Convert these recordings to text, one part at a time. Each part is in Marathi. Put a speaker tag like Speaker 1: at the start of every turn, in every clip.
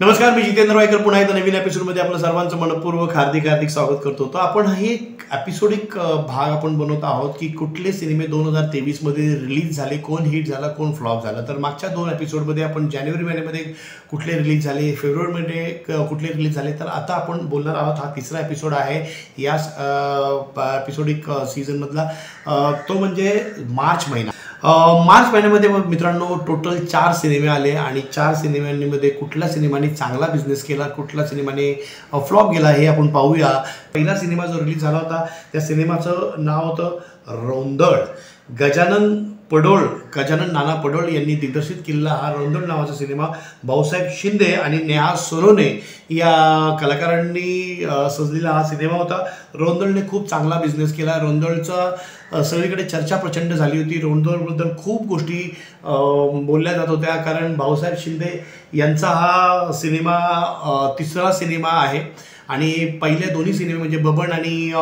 Speaker 1: नमस्कार, मी जितेंद्र वायकर पुन्हा एकदा नवीन एपिसोडमध्ये आपलं सर्वांचं मनपूर्वक हार्दिक स्वागत करतो. तर आपण हे एपिसोडिक भाग आपण बनवत आहोत की कुठले सिनेमे 2023 मध्ये रिलीज झाले, कोण हिट झाला, कोण फ्लॉप झाला. तर मागच्या 2 एपिसोडमध्ये आपण जानेवारी महिन्यामध्ये कुठले रिलीज झाले, फेब्रुवारीमध्ये कुठले रिलीज झाले. तर आता आपण बोलणार आहोत, हा तिसरा एपिसोड आहे या एपिसोडिक सीझनमधला. तो म्हणजे मार्च महिना. मार्च महिन्यामध्ये मित्रांनो टोटल 4 सिनेमे आले आणि 4 सिनेमांमध्ये कुठल्या सिनेमाने चांगला बिझनेस केला, कुठल्या सिनेमाने फ्लॉप गेला हे आपण पाहूया. पहिला सिनेमा जो रिलीज झाला होता त्या सिनेमाचं नाव होतं रोंदळ. गजानन नाना पडोळ यांनी दिग्दर्शित केलेला हा रोंदळ नावाचा सिनेमा भाऊसाहेब शिंदे आणि नेहा सोनोने या कलाकारांनी सजलेला हा सिनेमा होता. रोंदळने खूप चांगला बिझनेस केला. रोंदळचा सगळीकडे चर्चा प्रचंड झाली होती. रोंदळबद्दल खूप गोष्टी बोलल्या जात होत्या, कारण भाऊसाहेब शिंदे यांचा हा सिनेमा तिसरा सिनेमा आहे आणि पहिले दोन्ही सिनेमे म्हणजे बबन आणि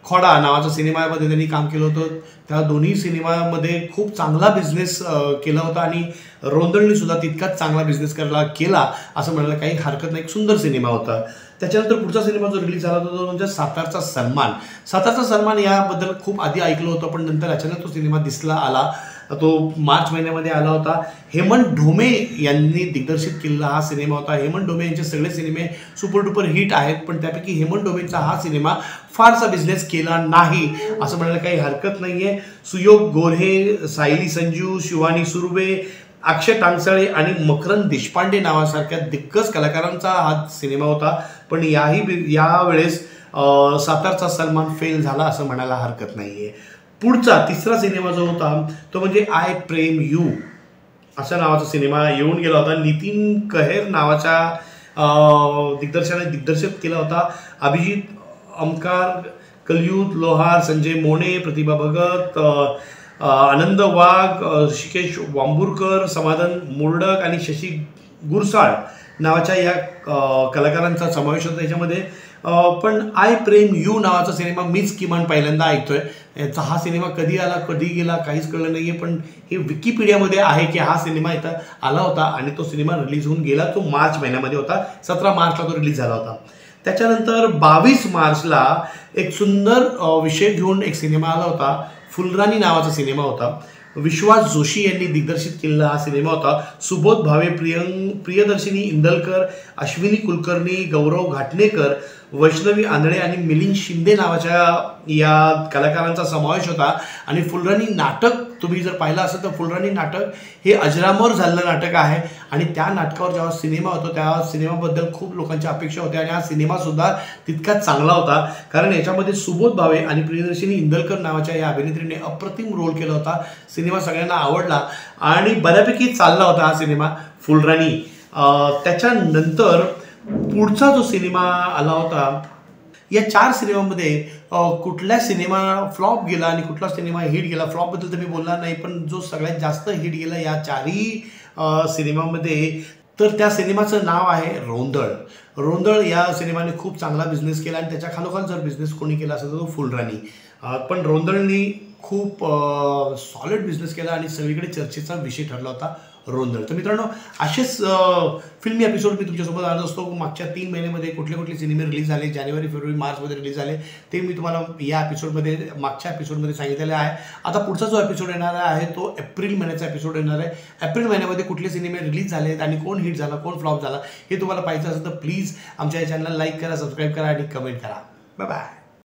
Speaker 1: खोडा नावाचा सिनेमामध्ये त्यांनी काम केलं होतं. त्या दोन्ही सिनेमामध्ये खूप चांगला बिझनेस केला होता आणि रोंदळने सुद्धा तितकाच चांगला बिझनेस केला असं म्हणायला काही हरकत नाही. एक सुंदर सिनेमा होता. त्याच्यानंतर पुढचा सिनेमा जो रिलीज झाला होता तो म्हणजे सातारचा सन्मान. सातारचा सन्मान याबद्दल खूप आधी ऐकलं होतं, पण नंतर अचानक तो सिनेमा आला. तो मार्च महिन्यामध्ये आला होता. हेमंत ढोमे यांनी दिग्दर्शित केलेला हा सिनेमा होता. हेमंत ढोमे यांचे सगळे सिनेमे सुपर डुपर हिट आहेत, पण त्यापैकी हेमंत ढोमेचा हा सिनेमा फारसा बिझनेस केला नाही असं म्हणायला काही हरकत नाहीये. सुयोग गोऱ्हे, सायली संजू, शिवानी सुर्वे, अक्षय टांगसाळे आणि मकरंद देशपांडे नावासारख्या दिग्गज कलाकारांचा हा सिनेमा होता. पण यावेळेस सातारचा सन्मान फेल झाला असं म्हणायला हरकत नाहीये. पुढचा तिसरा सिनेमा जो होता तो म्हणजे आय प्रेम यू अशा नावाचा सिनेमा येऊन गेला होता. नितीन कहेर नावाच्या दिग्दर्शकाने दिग्दर्शित केला होता. अभिजित अमकार, कलयुग लोहार, संजय मोने, प्रतिभा भगत, आनंद वाघ, ऋषिकेश वांबुरकर, समाधान मोर्डक आणि शशी गुरसाळ नावाच्या या कलाकारांचा समावेश होता याच्यामध्ये. पण आय प्रेम यू नावाचा सिनेमा मीच किमान पहिल्यांदा ऐकतोय. याचा हा सिनेमा कधी आला, कधी गेला काहीच कळलं नाहीये, पण हे विकिपीडियामध्ये आहे की हा सिनेमा इथं आला होता आणि तो सिनेमा रिलीज होऊन गेला. तो मार्च महिन्यामध्ये होता. 17 मार्चला तो रिलीज झाला होता. त्याच्यानंतर 22 मार्चला एक सुंदर विषय घेऊन एक सिनेमा आला होता. फुलराणी नावाचा सिनेमा होता. विश्वास जोशी यांनी दिग्दर्शित केलेला हा सिनेमा होता. सुबोध भावे, प्रियदर्शिनी इंदलकर, अश्विनी कुलकर्णी, गौरव घाटणेकर, वैष्णवी आंधळे आणि मिलिंद शिंदे नावाच्या या कलाकारांचा समावेश होता. आणि फुलराणी नाटक तुम्ही जर पाहिलं असेल तर फुलराणी नाटक हे अजरामर झालेलं नाटक आहे आणि त्या नाटकावर जेव्हा सिनेमा होतो त्या सिनेमाबद्दल खूप लोकांच्या अपेक्षा होत्या आणि हा सिनेमासुद्धा तितकाच चांगला होता, कारण याच्यामध्ये सुबोध भावे आणि प्रियदर्शिनी इंदलकर नावाच्या या अभिनेत्रीने अप्रतिम रोल केला होता. सिनेमा सगळ्यांना आवडला आणि बऱ्यापैकी चालला होता हा सिनेमा फुलराणी. त्याच्यानंतर पुढचा जो सिनेमा आला होता, या 4 सिनेमामध्ये कुठला सिनेमा फ्लॉप गेला आणि कुठला सिनेमा हिट गेला, फ्लॉपबद्दल तर मी बोलणार नाही, पण जो सगळ्यात जास्त हिट गेला या 4ही सिनेमामध्ये तर त्या सिनेमाचं नाव आहे रोंदळ. रोंदळ या सिनेमाने खूप चांगला बिझनेस केला आणि त्याच्या खालोखाल जर बिझनेस कोणी केला असेल तर तो फुलराणी. पण रोंदळनी खूप सॉलिड बिझनेस केला आणि सगळीकडे चर्चेचा विषय ठरला होता रोंदळ. तर मित्रांनो, असेच फिल्मी एपिसोड मी तुमच्यासोबत आणत असतो. मागच्या 3 महिन्यामध्ये कुठले सिनेमे रिलीज झाले, जानेवारी, फेब्रुवारी, मार्चमध्ये रिलीज झाले ते मी तुम्हाला या एपिसोडमध्ये मागच्या एपिसोडमध्ये सांगितलेलं आहे. आता पुढचा जो एपिसोड येणार आहे तो एप्रिल महिन्याचा एपिसोड येणार आहे. एप्रिल महिन्यामध्ये कुठले सिनेमे रिलीज झालेत आणि कोण हिट झाला, कोण फ्लॉप झाला हे तुम्हाला पाहिजे असेल तर प्लीज आमच्या या चॅनलला लाईक करा, सबस्क्राईब करा आणि कमेंट करा. Bye bye.